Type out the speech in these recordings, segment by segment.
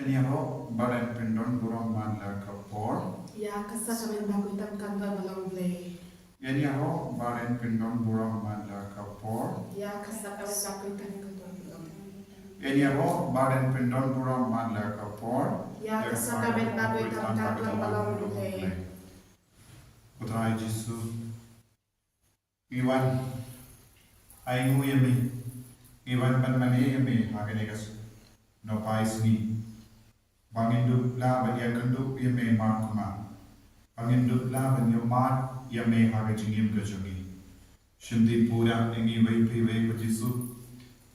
Eniaro badan pendon burung mandla kapor. Ya kasakamin bagutan kanta balonglay. Eniaro badan pendon burung mandla kapor. Ya kasakamin bagutan kanta balonglay. Eniaro badan pendon burung mandla kapor. Ya kasakamin bagutan kanta balonglay. Putra Yesus. Iwan aingu yemi. Iwan pan mani yemi hagenegas. No paisni. Bangindu la banya kendu yemi markuma. Bangindu la banya mat yemi hagejingim gejungi. Shindi pura ingi wei piwe kujisu.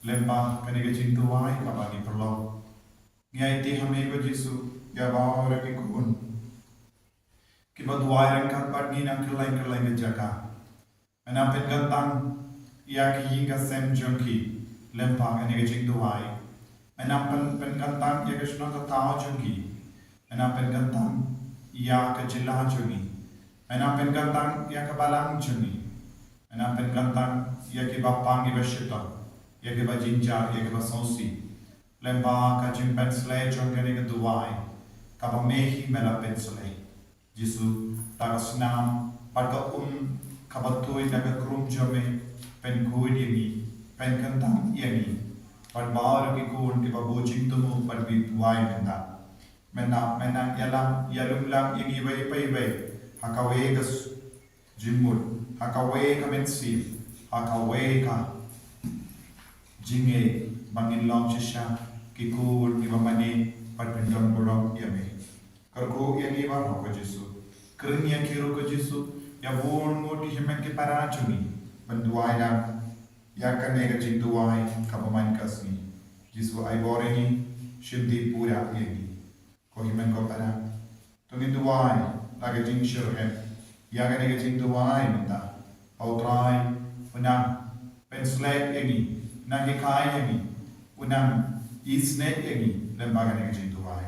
Lemba kanegejing tuwai kabagi perlo. Ngai ti hame kujisu ya bawa raki kun. Kiba duwai rangkat pagi nang kelai ngejaka. Menapit gantang ya ki yinga sem jungki. Lempa kanegejing tuwai. Menapan penkantang ya ke sunang katawa jungi. Menapan kantang ya ke jilah jungi. Menapan kantang ya ke balang jungi. Menapan kantang ya ke bapang ya ke syaitan. Ya ke bajinjar ya ke basonsi. Lemba ka jimpen selai jung kene ke duwai. Kapa mehi melapen selai. Jisu taga senam pada kabatui naga krum jome pen kui dimi. Pen kantang yemi. Pad bawa ki kun ki babu jingtumu pad bit wai menda menang yalam yalum lam ingi wei pai wei hakawe gas jimut hakawe ka mensi hakawe ka jinge bangin long shisha ki kun ki bamani pad bindon borong yame karko yani ba ko jisu kernya kiro ko jisu ya bon ngoti himen ki parachumi banduai dan ya kanega jinduai kapaman kasni jisu ai boreni shindi pura yeni ko himen ko para tungin duai laga jing shirhen ya kanega jinduai minta autrai unang penslet yeni nang kai yeni unang isnet yeni lembaga kanega jinduai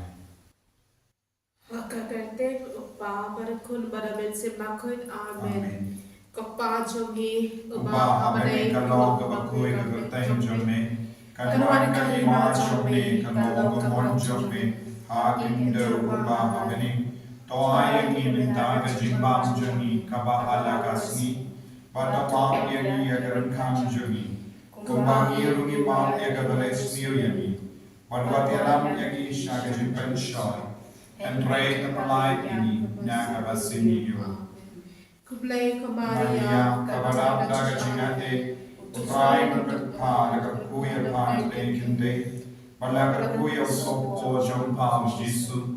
Hakakante upa barakun baramen simakun amen. Kapag jogi uba amane kalog kabakui kagurtain jome kanwan kalima jome kalog kamon jome hakinder uba amane toay iminta kajimbam joni kabahala kasni padapam yagi agaran kam joni kumbangi rungi mal yagabales niyani padwatialam yagi shagajimpan shoy and pray the polite ini nagabasini yo Kublai Maria, kabarap daga chingate, utray magkatpa nagkakuya pan lekinde, balagkakuya usop o jompam Jisu.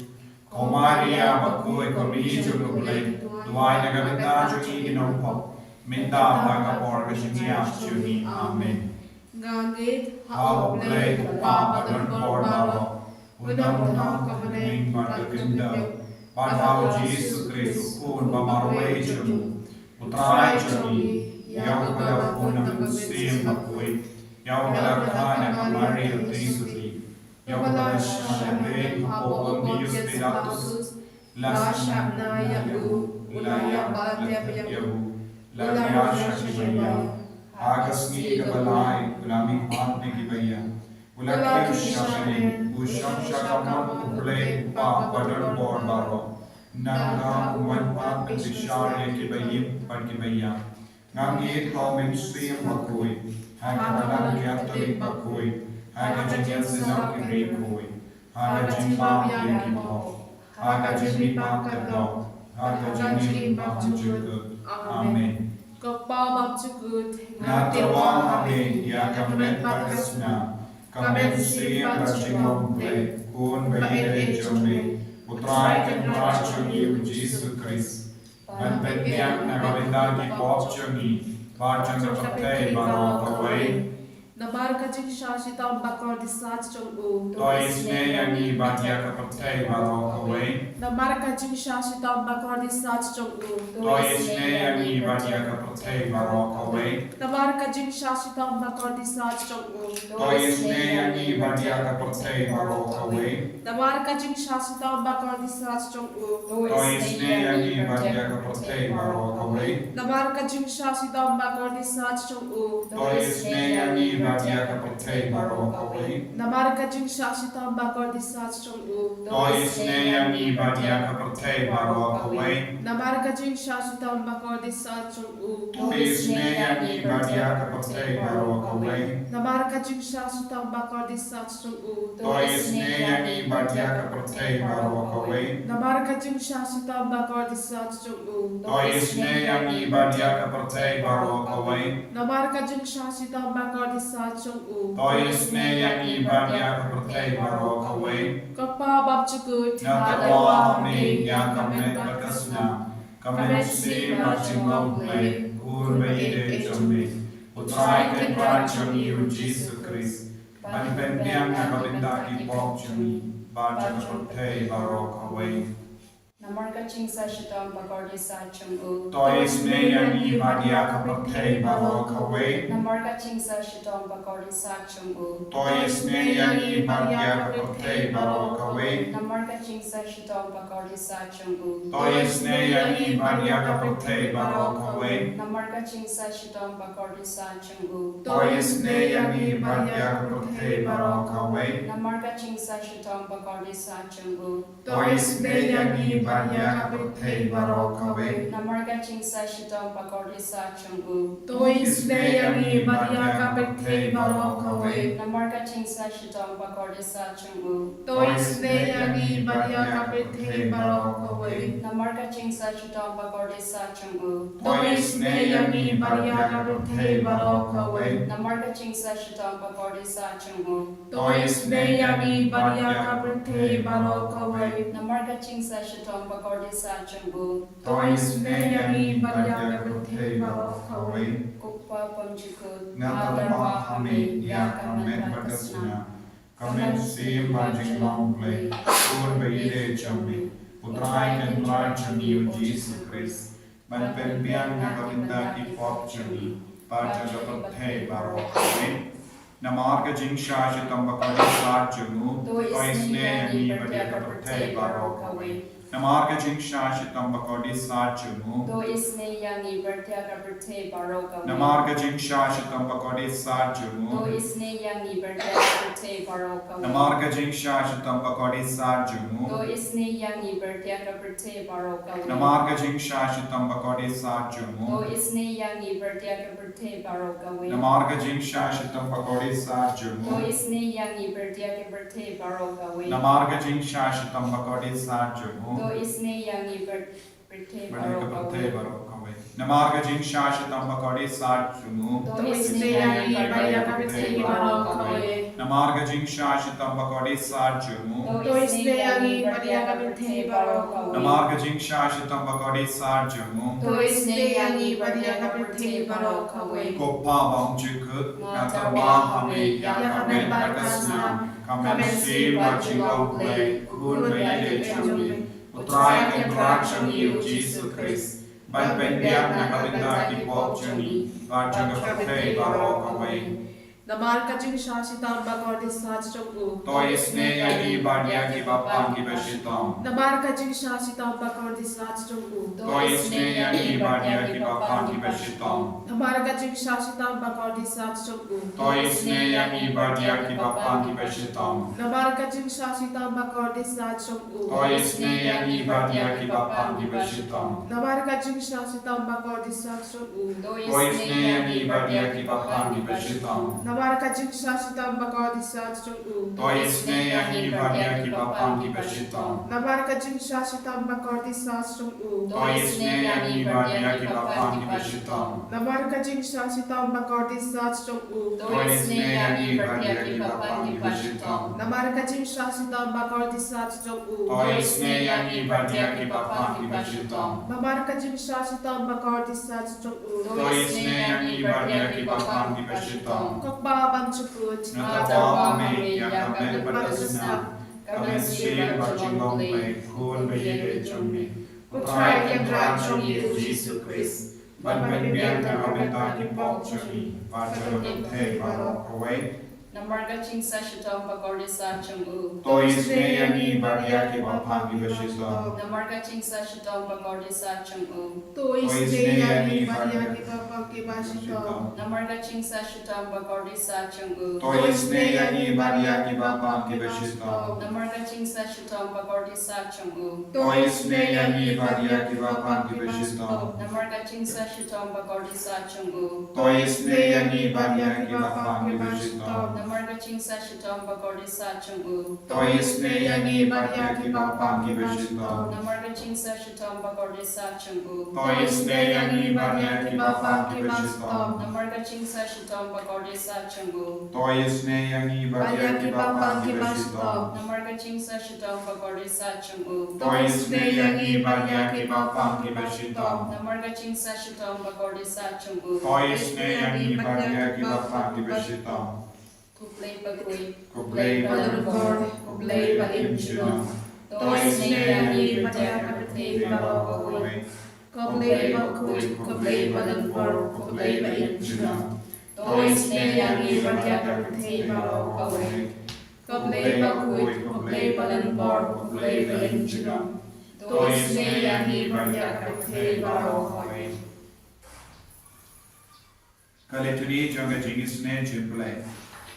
O Maria, magkuya komidyo kublay, duway nagabita jungi inompop, minta pagkapor kachingiyas jungi. Amen. Ngangit Hao blay kupapa dan porbaro, unang-unang kamaning pagkakinda, Padhau Yesus Kristus pun bamarway jamu, utray jami, yaw balapun ng siyang bakwe, yaw balakhan ng Maria Trisuli, yaw balasya ng Ben Hapong Diyos Pilatus, lasya na yabu, layak yabu, lalya siya kibaya, agas ni kabalay, ulaming mat ni kibaya, ulakir siya kanin, usyam siya kamang uplay pa padang borbaro, nangga umanpat ng bisyarya kibayim pagkibaya. Ngangit hau mensuim bakuy, hagalang kiatalik bakuy, hagajinyan sinang kirikuy, hagajimam yakipo, hagajimipang kadok, hagajimipang jugod. Amen. Kapabab jugod, Natawang amin, yakamen pagkasna, kamen siyang pagkingomple, kun bayire jome, utray kenrar jungi Jesu Christ. Manpetniak nagawindagi pop jungi, barjang kapatay baro kaway. Nabar ka jing shashita bakor disat chong u. Tois ne yangi batya kapatay baro kaway. Nabar ka jing shashita bakor disat chong u. Tois ne yangi batya kapatay baro kaway. Nabar ka jing shashita bakor disat chong u. Tois ne yangi batya kapatay baro kaway. Nabar ka jing shashita bakor disat chong u. Tois ne yangi batya kapatay baro kaway. Nabar ka jing shashita bakor disat chong u. Tois ne yangi badia kapate barok away. Namarka jing shashita bakor di sach chung u. Tois neyani badia kapate barok away. Namarka jing shashita bakor di sach chung u. Tois neyani badia kapate barok away. Namarka jing shashita bakor di sach chung u. Tois neyani badia kapate barok away. Namarka jing shashita bakor di sach chung u. Tois neyani badia kapate barok away. Namarka jing shashita bakor di sach chung u. Tois neyani badia kapate barok away. Kapa bab chukut Natawa me ya kamet bakasna. Kamet si Jingisynei-blei urbeide jami. Utrai ken rajami u Jesus Christ. Ban pendiam na kabinda ki pok jami. Baja kapate barok away. Namarka chingsa shitam bakordi sa chung u. Tois neyani badia kapate barok away. Namarka chingsa shitam bakordi sa chung u. Tois neyani badia kapate barok away. Namarka chingsa shitam bakordi sa chung u. Tois neyani badia kapate barok away. Namarka chingsa shitam bakordi sa chung u. Tois neyani badia kapate barok away. Namarka chingsa shitam bakordi sa chung u. Tois neyani badia kapate barok away. Namarka chingsa shitam bakordi sa chung u. Tois neyani badia kapate barok away. Namarka chingsa shitam bakordi sa chung u. Tois neyani badia kapate barok away. Namarka chingsa shitam bakordi sa chung u. Tois neyani badia kapate barok away. Namarka chingsa shitam bakordi sa chung u. Tois neyani badia kapate barok away. Namarka chingsa shitam bakordi sa chung u. Tois neyani badia kapate barok away. Kukpa pamjikut Natawa hame ya kamet bakasna. Kamet si Jingisynei-blei urbeide jami. Utrai ken rajami u Jesus Christ. Ban pendiam na kabinda ki pok jami. Baja kapate barok away. Namarga Jingisynei-blei bakor sa jamu. Tois neyani badia kapate barok away. Namarga Jingisynei-blei bakor sa jamu. Do isne yani bertia kaperte baroka. Namarga Jingisynei-blei bakor sa Do jamu. isne yani bertia kaperte baroka. Namarga Jingisynei-blei bakor sa jamu. Do isne yani bertia kaperte baroka. Namarga Jingisynei-blei bakor sa jamu. Do isne yani bertia kaperte baroka. Namarga Jingisynei-blei bakor sa Do jamu. isne yani bertia kaperte baroka. Namarga Jingisynei-blei bakor sa jamu. Do isne yani bertia Badia baroka. kapate barok away. Namarga Jingisynei-blei bakor sa jamu. Do Tois isne neyani yani badia bertia kapate kaperte barok baroka. away. Namarga Jingisynei-blei bakor sa jamu. Tois neyani badia kapate barok away. Namarga Jingisynei-blei bakor sa jamu. Tois neyani badia kapate barok away. Kopa bang jikut natawa hame ya kamet bakasna. Kamet si Jingisynei-blei urbeide jami. Utrai ken rajami u Jesus Christ. Ban pendiam na kabinda ki pok jami. Baja kapate barok away. Namarka jing shashita bakor di sach chung u. Tois neyani badia ki bapan ki beshitam. Namarka jing shashita bakor di sach chung u. Tois neyani badia ki bapan ki beshitam. Namarka jing shashita bakor di sach chung u. Tois neyani badia ki bapan ki beshitam. Namarka jing shashita bakor di sach chung u. Tois neyani badia ki bapan ki beshitam. Namarka jing shashita bakor di sach chung u. Tois neyani badia ki bapan ki beshitam. Namarka jing shashita bakor di sach chung u. Tois neyani badia ki bapan ki beshitam. Namarka jing shashita bakor di sach chung u. Tois neyani badia ki bapan ki beshitam. Namarka jing shashita bakor di sach chung u. Tois neyani badia ki bapan ki beshitam. Namarka jing shashita bakor di sach chung u. Tois neyani badia ki bapan ki beshitam. Namarka jing shashita bakor di sach chung u. Tois neyani badia ki bapan ki beshitam. Kokba bam chukut Natawa hame ya kamet bakasna. Kamet si Jingisynei-blei urbeide jami. Utrai ken rajami u Jesus Christ. Ban pendiam na kabinda ki pok jami. Baja kapate barok away. Namarga chingsa shitam pakorde sacham u. Toisne yani barya ki bapangi bashisa. Namarga chingsa shitam pakorde sacham u. Toisne yani barya ki papa ki basito. Namarga chingsa shitam pakorde sacham u. Toisne yani barya ki bapangi bashisa. Namarga chingsa shitam pakorde sacham u. Toisne yani barya ki bapangi bashisa. Namarga chingsa shitam pakorde sacham u. Toisne yani barya ki bapangi bashisa. Namarga chingsa shitam pakorde sacham u. Toisne yani barya ki bapangi bashisa. Namarga chingsa shitam pakorde sacham u. Toisne yani barya ki bapangi bashisa. Namarga chingsa shitam pakorde sacham u. Toisne yani barya ki bapangi bashisa. Namarga chingsa shitam pakorde sacham u. Toisne yani barya ki bapangi bashisa. Namarga chingsa shitam pakorde sacham u. Toisne yani barya ki bapangi bashisa. Kuplay pagui. Kuplay Balurgor, Kuplay palimchino. Toisne yani barya kapatay pagui. Koblay bakut, koblay balurgor, koblay bainchino. Toisne yani barya kapatay pagui. Koblay bakut, koblay balurgor, koblay bainchino. Toisne yani barya kapatay pagui. Kali tuni jonga Jingisynei-blei.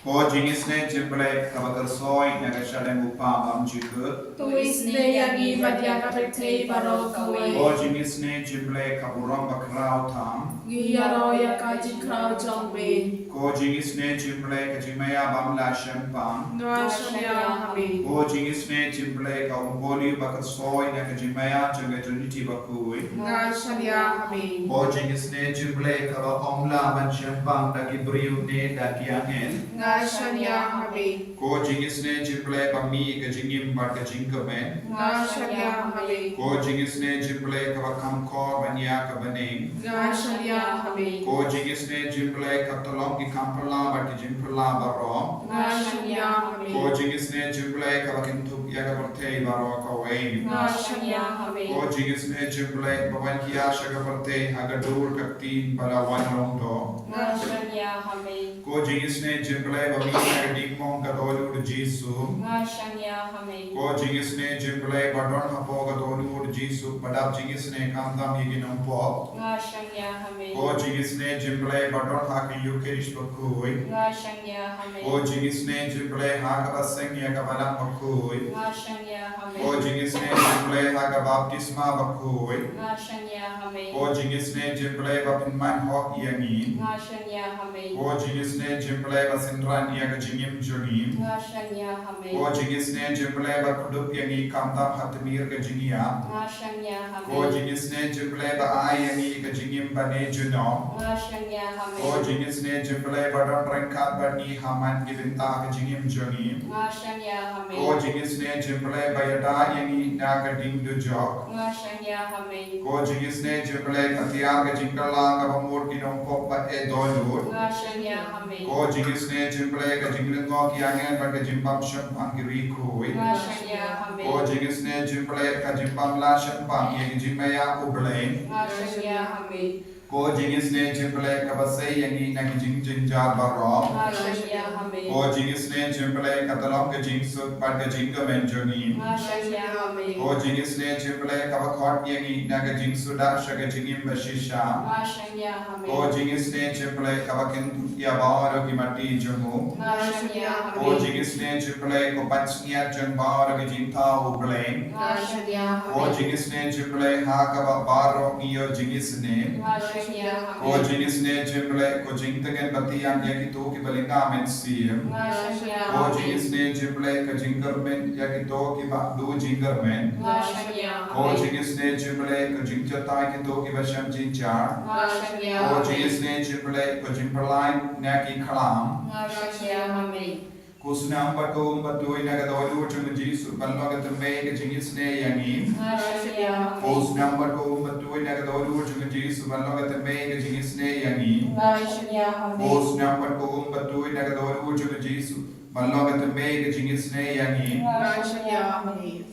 Ko Jingisynei-blei kabagar soy naga shadang upam jiku. Toisne yani barya kapatay pagui. Ko Jingisynei-blei kaburong bakrao tam. Giyaro ya kajikrao jongbe. Ko Jingisynei-blei kajimaya bamla shempang. Ngashya hami. Ko Jingisynei-blei ka umboli bakar soy naga jimaya jonga trinity bakui. Ngashya hami. Ko Jingisynei-blei kaba omla ban shempang daki briu ne daki angin. Ngashya hami. Ko Jingisynei-blei pami ka jingim bar ka jingkamen. Ngashya hami. Ko Jingisynei-blei kaba kamkor banya ka baning. Ngashya hami. Ko Jingisynei-blei ka tolong ki kampala bar ki jimpala baro. Ngashya hami. Ko Jingisynei-blei kaba kintup ya ka partei baro ka wain. Ngashya hami. Ko Jingisynei-blei baban kiya sya ka partei agadur ka tin para wanrong to. Ngashya hami. Ko Jingisynei-blei bami ka dingmong ka dolur Jisu. Ngashya hami. Ko Jingisynei-blei badon hapo ka dolur Jisu padap Jingisynei kamdam higinong po. Ngashya hami. Ko Jingisynei-blei badon haki yukirish bakui. Ngashya hami. Ko Jingisynei-blei haka baseng ya ka balang bakui. Ngashya hami. Ko Jingisynei-blei haka baptisma bakui. Ngashya hami. Ko Jingisynei-blei bapinman hok iangin. Ngashya hami. Ko Jingisynei-blei basinran ya ka jingim jungim. Ngashya hami. Ko Jingisynei-blei bakudup yangi kamdam hatimir ka jingia. Ngashya hami. Ko Jingisynei-blei ba ay yangi ka jingim bane junom. Ngashya hami. Ko Jingisynei-blei badon rengkat bani haman gibinta ka jingim jungim. Ngashya hami. Ko Jingisynei-blei bayada yangi na ka ding dujok. Ngashya hami. Ko Jingisynei-blei katiar ka jingkala ka bamur kinong pok ba e dolur. Ngashya hami. Ko Jingisynei-blei ka jinglingok yangen ba ka jimbam shempang girikui. Ngashya hami. Ko Jingisynei-blei ka jimbam la shempang yangi jimaya ublein. Ngashya hami. Ko Jingisynei-blei ka basay yangi na ka jingjinjar baro. Ngashya hami. Ko Jingisynei-blei ka talong ka jingsut ba ka jinggamen jungim. Ngashya hami. Ko Jingisynei-blei ka bakot yangi na ka jingsuda siya ka jingim bashisha. Ngashya hami. Ko Jingisynei-blei ka bakin ya baro ki mati jungu. Ngashya Ko hami. Jingisynei-blei ko pansniat jung baro ki jingta ublein. Ngashya Ko hami. Jingisynei-blei ha ka ba baro niyo Jingisynei. Ngashya Ko hami. Jingisynei-blei ko jingtagen batiyan ya ki to ki balingamen siyem. Ngashya Ko hami. Jingisynei-blei ka jinggarmen ya ki to ki ba du jinggarmen. Ngashya Ko hami. Jingisynei-blei ko jingchatai ki to ki ba siyam jinchar. Ngashya Ko hami. Jingisynei-blei ko jingperlain na ki kalam. Ngashya hami. Ko sunam ba ko batuy na ka dolu chung Jisu ballo ka tambe ka Jingisynei yangi. Ngashya Ko hami. sunam ba ko batuy na ka dolu chung Jisu ballo ka tambe ka Jingisynei yangi. Ngashya hami. Ko sunam ba ko batuy na ka dolu chung Jisu ballo ka tambe ka Jingisynei yangi. Ngashya hami.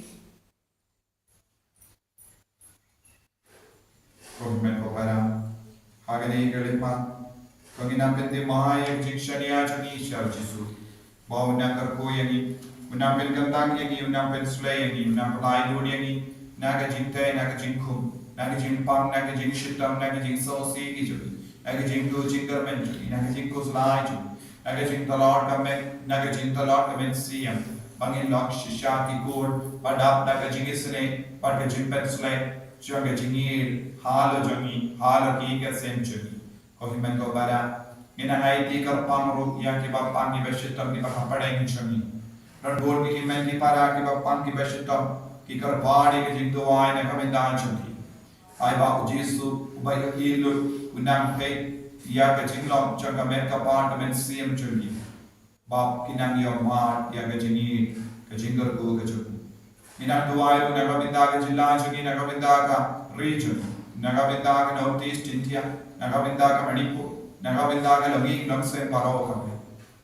Komen ko para hagani kalipa. Kagina pente mahayag jikshanya chani shar Jisu. Bau nakar ko yangi, unang pen kantang yangi, unang pen sulay yangi, unang pelai dun yangi, naga jing tay, naga jing kum, naga jing pang, naga jing shitam, naga jing sausi ki juli, naga jing do jing garmen juli, naga jing ko sulay juli, naga jing talor kamen, naga jing talor kamen siyam, bangin lok shisha ki god, padap naga jingisynei, padga jing pen sulay, naga jingil, halo jangi, halo ki ka sen juli, ko himen ko bara. Inangai ti karpamru yang kiba pangi beshitam kiba kapadeng chami. Rador ki himen ki para kiba pangi beshitam ki karpadi ki jingduai na kamindan chami. Ai ba Jesu ubay ilu unang pe ya ka jinglom changa merka part men siem chami. Ba kinang yo mar ya ka jingi ka jingar go ka chami. Inang duai na kaminda ka jilla chami na kaminda ka region. Na kaminda ka northeast India, na kaminda ka Manipur. Nagabinda ka lagi nagsen paro kami.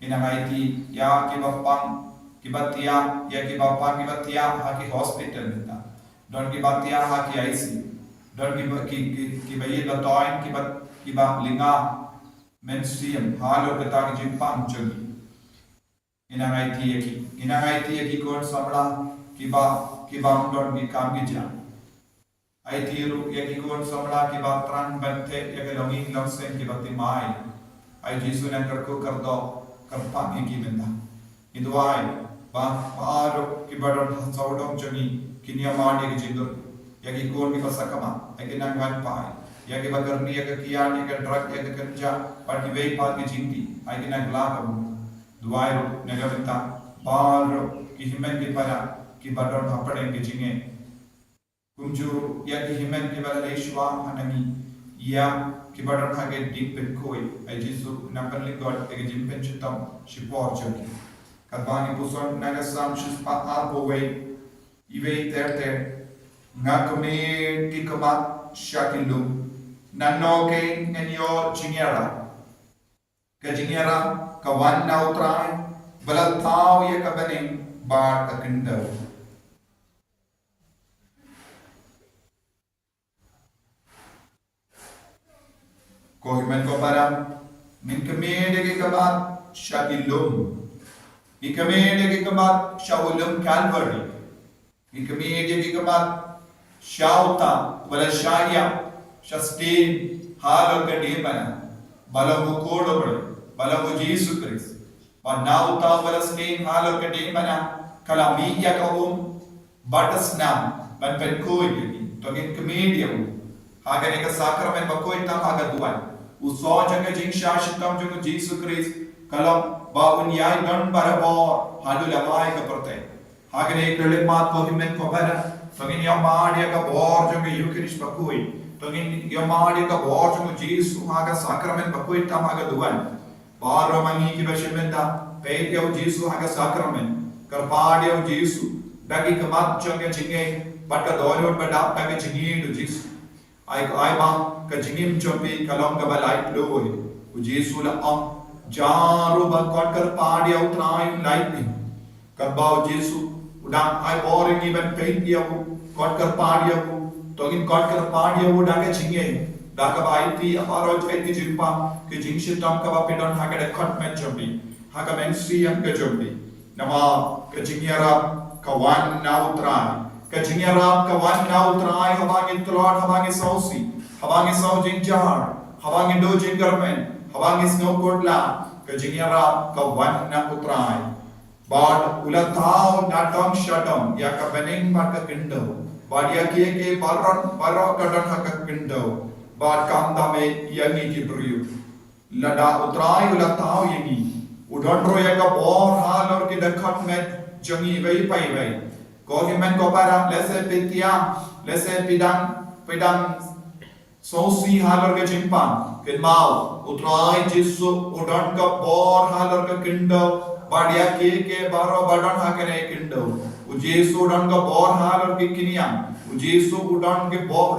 Inangaiti ya kibapang kibatia ya kibapang kibatia haki hospital nita. Don kibatia haki IC. Don kibayi latoin kiba linga mensium halo kata jimpang jogi. Inangaiti yaki kon samla kiba don ki kamgija. Ai tiru ya ki kon samla ki batran bante ya ke longi longsen ki batti mai ai Jesu nan karko kardo karpa ki menda indwai ba aro ki badon saudom chani kinya mani ki jindur ya ki kon ki pasakama ai ki nan wan pai ya ki bagarni ya ki kian ya ki drug ya ki kerja par ki vei pa ki jinti ai ki nan la kamu duai ro negavita baro ki himen ki para ki badon hapade ki jinge Kumjuru ya ki himen ki bala leishwa hanami ya ki badon hage deep pen koi ai Jesu nakan God ege jimpen chitam shipor chaki kadbani puson nagasam shispa arbo way ive ter ngakame ki kamat shakilu nanno ke nenyo jingera ka jingera ka wan nautrai bala tau ya ka bening bar akinda ko himen ko para min kamede ke kabat shakilum ikamede ke kabat shawulum calvary ikamede ke kabat shauta wala shaya shastin halo ka demana bala mu kodo bale bala mu Jesus Christ wa nauta wala stin halo ka demana kala miya ka batasnam ban pen koi to gin kamede hagane ka sakramen bakoi tam haga duan usó janga jing shashitam jung Jesus Christ kalam ba unyai dan barabor hadu lamai ka prate hagane krele mat ko himen ko bara togin yamadia ka bor jung Eucharist bakui togin yamadia ka bor jung Jesus haga sakramen bakui tam haga duan baro mangi ki bashemenda pe yo Jesus haga sakramen karpadia Jesus dagi ka mat jung jinge batka dolot badap dagi jingi do Jesus ai ba ka jingim chopi kalong ka balai ploi u Jesu la jaru ba kot kar padia utrai lightning ka ba Jesu udang ai boring even pain dia kot kar padia togin kot kar padia uda ka jinge da ka ba iti aparo jai ti jimpa ke jingshi tam ka ba pedon ha ka de kot men chopi ha ka men siam ka chopi nama ka jingyara ka wan na utrai ka jingyara ka wan na utrai habangin tulod habangin sausi habangin sau jing jar habangin do jing garmen habangin snow kotla ka jingyara ka wan na utrai bad ulatao na dong shadam ya ka bening ma ka kindo bad ya ke baron baro ka don ha ka kindo bad kamda me yangi ki briyu lada utrai ulatao yangi udon ro ya ka bor halor ki dakhat me jangi vei pai vei ko himen ko para lese pitia lese pedang sosi halor ke jimpan ke mau utrai Jesu udon ka bor halor ka kindo badia ke baro badon ha ke kindo u Jesu udon ka bor halor ke kiniam u Jesu udon ke bor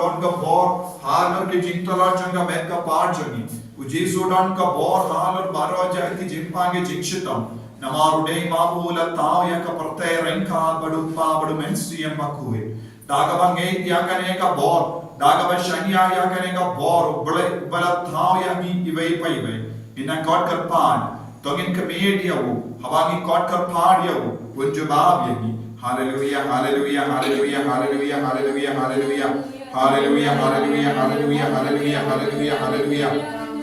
halor ke jingtola changa met ka par jagi u Jesu udon ka bor halor baro jati jimpan ke jingshitam Namarude mabula tao ya ka prate renka badu pa badu mensiam bakue dagabange ya kane ka bor dagaba shanya ya kane ka bor bala tao ya mi ivei pai ve ina god ka pan Tongin kamediawo, hawangi kot kapadiawo, punjababiyani. Hallelujah, hallelujah, hallelujah, hallelujah, hallelujah, hallelujah. Hallelujah, hallelujah, hallelujah, hallelujah, hallelujah, hallelujah.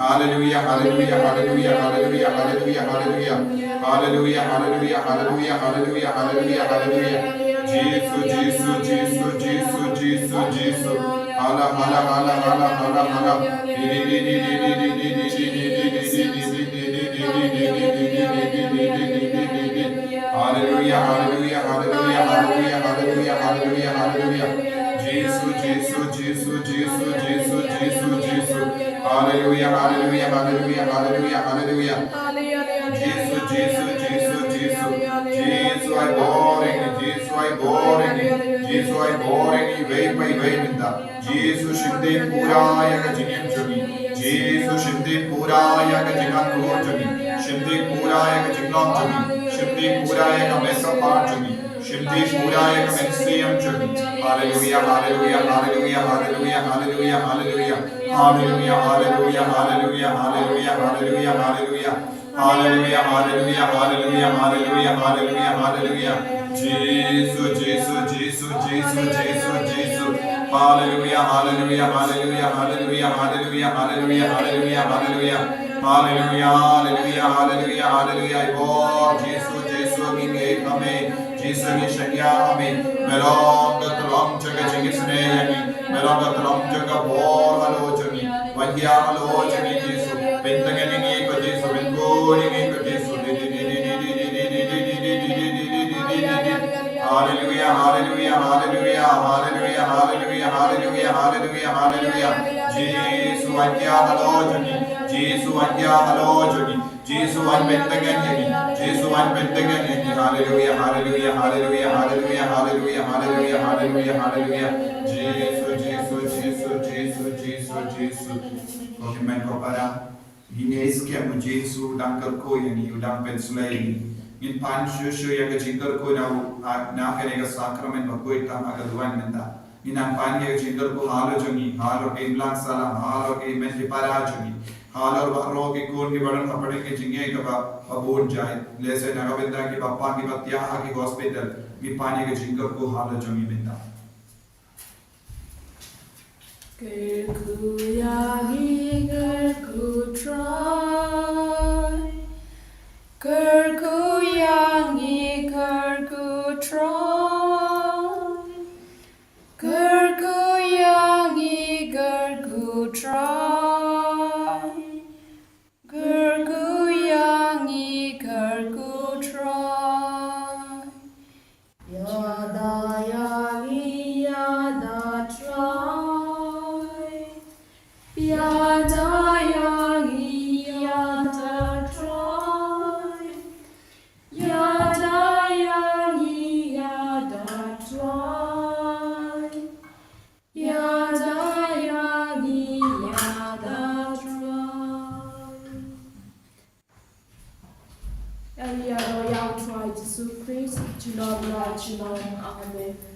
Hallelujah, hallelujah, hallelujah, hallelujah, hallelujah, hallelujah. Hallelujah, hallelujah, hallelujah, hallelujah, hallelujah, hallelujah. Jesus, Jesus, Jesus, Jesus, Jesus, Jesus. Hala, hala, hala, hala, hala, hala. Hallelujah, hallelujah, hallelujah, hallelujah, hallelujah, hallelujah, hallelujah. Jesus, Jesus, Jesus, Jesus, Jesus, Jesus, Jesus. Hallelujah, hallelujah, hallelujah, hallelujah, hallelujah. Jesus, Jesus, Jesus, Jesus. Jesus, I boring it. Jesus, I boring it. Jesus, I boring it. Way minda. Jesus, shinde puraya ka jingem jogi. Jesus, shinde puraya ka jingan ro jogi. Shinde puraya ka jinglong jogi. Shinde puraya ka mesa par jogi. Shinde puraya ka mensiyam jogi. Hallelujah, hallelujah, hallelujah, hallelujah, hallelujah, hallelujah. Hallelujah, hallelujah, hallelujah, hallelujah, hallelujah, hallelujah. Hallelujah, hallelujah, hallelujah, hallelujah, hallelujah, hallelujah. Jesus, Jesus, Jesus, Jesus, Jesus, Jesus. Hallelujah, hallelujah, hallelujah, hallelujah, hallelujah, hallelujah, hallelujah, hallelujah. Hallelujah, hallelujah, hallelujah, hallelujah. Oh, Jesus, Jesus, minge kame. Jesus, ni shanya kame. Melong gatulong jaga jingisynei-blei. Melong gatulong jaga bor halo jami. Wanya halo jami Jesus. Bentangan ini ko Jesus. Bengo ini ko Jesus. Hallelujah, hallelujah, hallelujah, hallelujah, hallelujah, hallelujah, hallelujah, hallelujah. Jesus, wanya halo jami. Jesus, wanya halo jami. Jesus, wan bentangan ini. Jesus, wan bentangan ini. Hallelujah, hallelujah, hallelujah, hallelujah, hallelujah, hallelujah, hallelujah, hallelujah. Jesus, Jesus, Jesus, Jesus, Jesus, Jesus. Kohimen ko para hines kia mu Jesus dangkar ko yani udang pensulai in panchu shu ya ka jingkar ko na kene ka sakramen ba ko ita aga duan menda in ang panya ka jingkar ko halo jongi halo ke imlang sala halo ke men ke para jongi halo ro ke kon ke badan kapade ke jinge ka ba abon jai lese na ka benda ke bappa ke batya ha ke hospital in panya ka jingkar ko halo jongi benda Gerku yahi gerku try. Gerku yahi gerku try. Gerku yahi gerku try. Gerku yahi gerku try. Yada yahi yada try. Yada yahi yada try. Yada yahi yada try. Yada yahi yada try. Yada yahi try Jesus Christ, Jingisynei-blei, Amen.